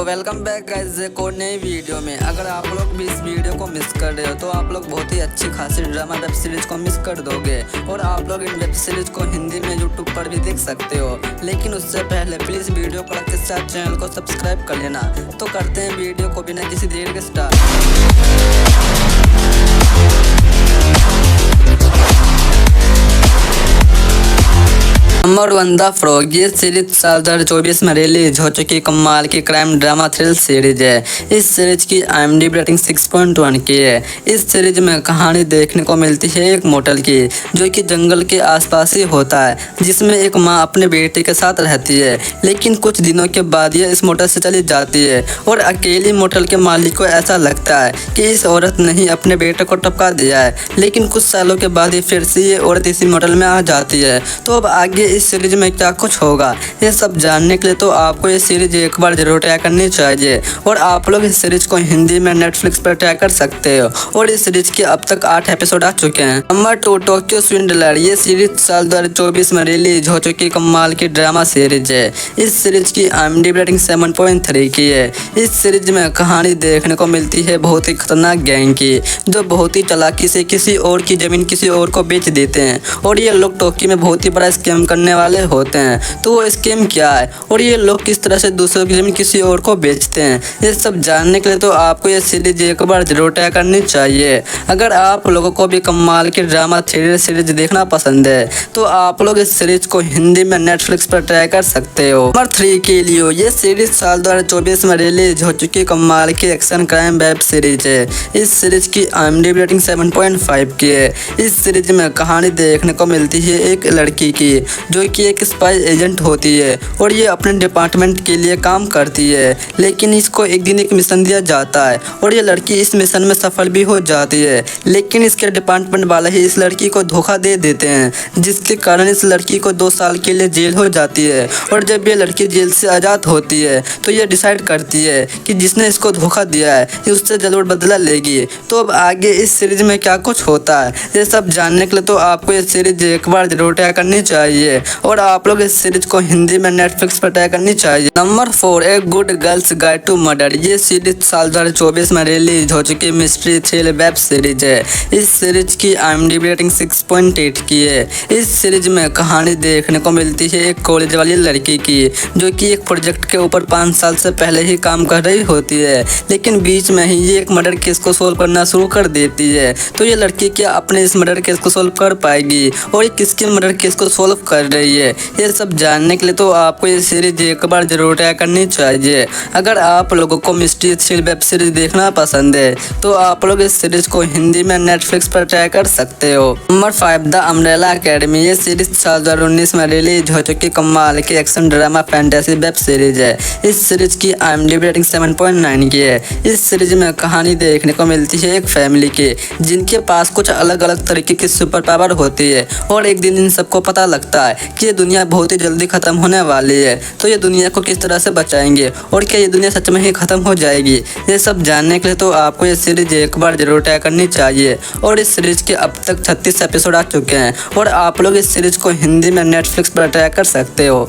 Welcome back guys एक और नई वीडियो में। अगर आप लोग भी इस वीडियो को मिस कर रहे हो तो आप लोग बहुत ही अच्छी खासी ड्रामा वेब सीरीज को मिस कर दोगे। और आप लोग इन वेब सीरीज को हिंदी में यूट्यूब पर भी देख सकते हो। लेकिन उससे पहले प्लीज़ वीडियो को लाइक के साथ चैनल को सब्सक्राइब कर लेना। तो करते हैं वीडियो को बिना किसी देर के स्टार्ट। Number 1 the frog. ये सीरीज साल 2024 में रिलीज हो चुकी कमाल की क्राइम ड्रामा थ्रिल सीरीज है। इस सीरीज की IMDb रेटिंग 6.1 की है। इस सीरीज में कहानी देखने को मिलती है एक मोटल की, जो कि जंगल के आसपास ही होता है, जिसमें एक माँ अपने बेटे के साथ रहती है। लेकिन कुछ दिनों के बाद ये इस मोटल से चली जाती है और अकेली मोटल के मालिक को ऐसा लगता है कि इस औरत ने ही अपने बेटे को टपका दिया है। लेकिन कुछ सालों के बाद ही फिर से ये औरत इसी मोटल में आ जाती है। तो अब आगे इस सीरीज में क्या कुछ होगा, ये सब जानने के लिए तो आपको ये सीरीज एक बार जरूर ट्राई करनी चाहिए। और आप लोग इस सीरीज को हिंदी में नेटफ्लिक्स पर ट्राई कर सकते हो। और इस सीरीज के अब तक 8 एपिसोड आ चुके हैं। Number 2 Tokyo swindler. ये सीरीज साल 2024 में रिलीज हो चुकी कमाल की ड्रामा सीरीज है। इस सीरीज की IMDb रेटिंग 7.3 की है। इस सीरीज में कहानी देखने को मिलती है बहुत ही खतरनाक गैंग की, जो बहुत ही चालाकी से किसी और की जमीन किसी और को बेच देते हैं। और ये लोग टोक्यो में बहुत ही बड़ा स्कैम करने वाले होते हैं। तो वो स्कैम क्या है और ये लोग किस तरह से दूसरों की जमीन किसी और को बेचते हैं, ये सब जानने के लिए तो आपको ये सीरीज एक बार जरूर ट्राई करनी चाहिए। अगर आप लोगों को भी कमाल की ड्रामा थ्रिलर सीरीज देखना पसंद है तो आप लोग इस सीरीज को हिंदी में नेटफ्लिक्स पर ट्राई कर सकते हो। नंबर 3 के लिए ये सीरीज साल 2024 में रिलीज हो चुकी कमाल की एक्शन क्राइम वेब सीरीज है। इस सीरीज की IMDb रेटिंग 7.5 की है। इस सीरीज में कहानी देखने को मिलती है एक लड़की की, जो कि एक स्पाई एजेंट होती है और ये अपने डिपार्टमेंट के लिए काम करती है। लेकिन इसको एक दिन एक मिशन दिया जाता है और ये लड़की इस मिशन में सफल भी हो जाती है। लेकिन इसके डिपार्टमेंट वाले ही इस लड़की को धोखा दे देते हैं, जिसके कारण इस लड़की को 2 साल के लिए जेल हो जाती है। और जब ये लड़की जेल से आज़ाद होती है तो ये डिसाइड करती है कि जिसने इसको धोखा दिया है ये उससे जरूर बदला लेगी। तो अब आगे इस सीरीज में क्या कुछ होता है, ये सब जानने के लिए तो आपको ये सीरीज एक बार जरूर ट्राई करनी चाहिए। और आप लोग इस सीरीज को हिंदी में नेटफ्लिक्स पर ट्राई करनी चाहिए। Number 4 a good girl's guide to murder. ये सीरीज साल 2024 में रिलीज हो चुकी मिस्ट्री थ्रिल वेब सीरीज है। इस सीरीज की IMDb रेटिंग 6.8 की है। इस सीरीज में कहानी देखने को मिलती है एक कॉलेज वाली लड़की की, जो कि एक प्रोजेक्ट के ऊपर 5 साल से पहले ही काम कर रही होती है। लेकिन बीच में ही ये एक मर्डर केस को सोल्व करना शुरू कर देती है। तो ये लड़की क्या अपने इस मर्डर केस को सोल्व कर पाएगी और ये किसके मर्डर केस को सोल्व कर रही है, ये सब जानने के लिए तो आपको ये सीरीज एक बार जरूर ट्राई करनी चाहिए। अगर आप लोगों को मिस्ट्री थ्रिल वेब सीरीज देखना पसंद है तो आप लोग इस सीरीज को हिंदी में नेटफ्लिक्स पर ट्राई कर सकते हो। Number 5 the umbrella academy. ये सीरीज साल 2019 में रिलीज हो चुकी कमाल की action drama fantasy web series है। इस सीरीज की IMDb रेटिंग 7.9 की है। इस सीरीज में कहानी देखने को मिलती है एक फैमिली की, जिनके पास कुछ अलग अलग तरीके की सुपर पावर होती है। और एक दिन इन सबको पता लगता है कि ये दुनिया बहुत ही जल्दी खत्म होने वाली है। तो ये दुनिया को किस तरह से बचाएंगे और क्या ये दुनिया सच में ही खत्म हो जाएगी, ये सब जानने के लिए तो आपको ये सीरीज एक बार जरूर ट्राई करनी चाहिए। और इस सीरीज के अब तक 36 एपिसोड आ चुके हैं और आप लोग इस सीरीज को हिंदी में नेटफ्लिक्स पर ट्राई कर सकते हो।